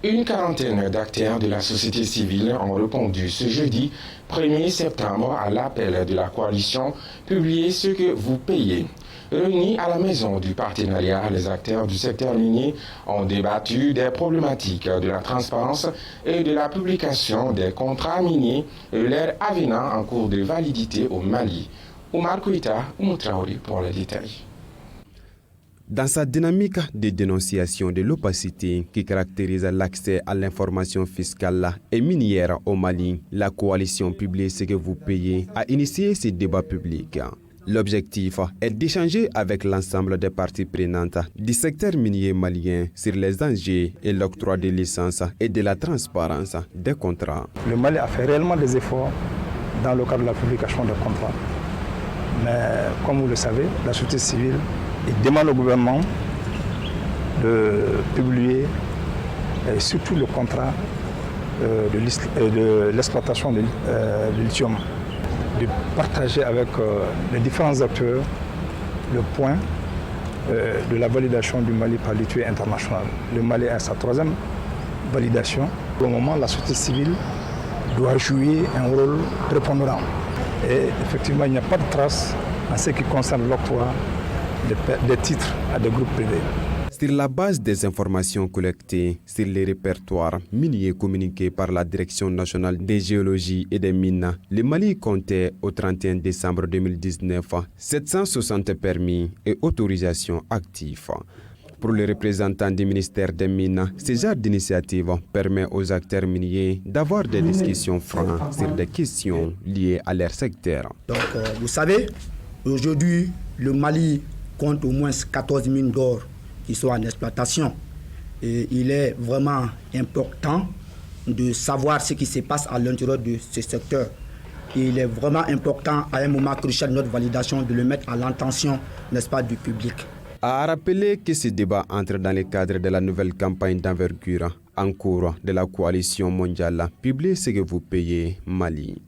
Une quarantaine d'acteurs de la société civile ont répondu ce jeudi 1er septembre à l'appel de la coalition publié ce que vous payez. Réunis à la maison du partenariat, les acteurs du secteur minier ont débattu des problématiques de la transparence et de la publication des contrats miniers et leur avenant en cours de validité au Mali. Oumar Kouita, Traoré pour les détails. Dans sa dynamique de dénonciation de l'opacité qui caractérise l'accès à l'information fiscale et minière au Mali, la coalition Publiez ce que vous payez a initié ce débat public. L'objectif est d'échanger avec l'ensemble des parties prenantes du secteur minier malien sur les enjeux et l'octroi des licences et de la transparence des contrats. Le Mali a fait réellement des efforts dans le cadre de la publication des contrats. Mais comme vous le savez, la société civile demande au gouvernement de publier surtout le contrat de l'exploitation de lithium, de partager avec les différents acteurs le point de la validation du Mali par l'autorité internationale. Le Mali a sa troisième validation. Pour le moment, la société civile doit jouer un rôle prépondérant. Et effectivement, il n'y a pas de trace en ce qui concerne l'octroi des titres à des groupes privés. Sur la base des informations collectées sur les répertoires miniers communiqués par la Direction nationale des géologies et des mines, le Mali comptait au 31 décembre 2019 760 permis et autorisations actifs. Pour les représentants du ministère des Mines, ce genre d'initiative permet aux acteurs miniers d'avoir des discussions franches sur des questions liées à leur secteur. Donc, vous savez, aujourd'hui, le Mali compte au moins 14 mines d'or qui sont en exploitation. Et il est vraiment important de savoir ce qui se passe à l'intérieur de ce secteur. Et il est vraiment important, à un moment crucial de notre validation, de le mettre à l'intention, n'est-ce pas, du public. A rappeler que ce débat entre dans le cadre de la nouvelle campagne d'envergure en cours de la coalition mondiale Publiez ce que vous payez Mali.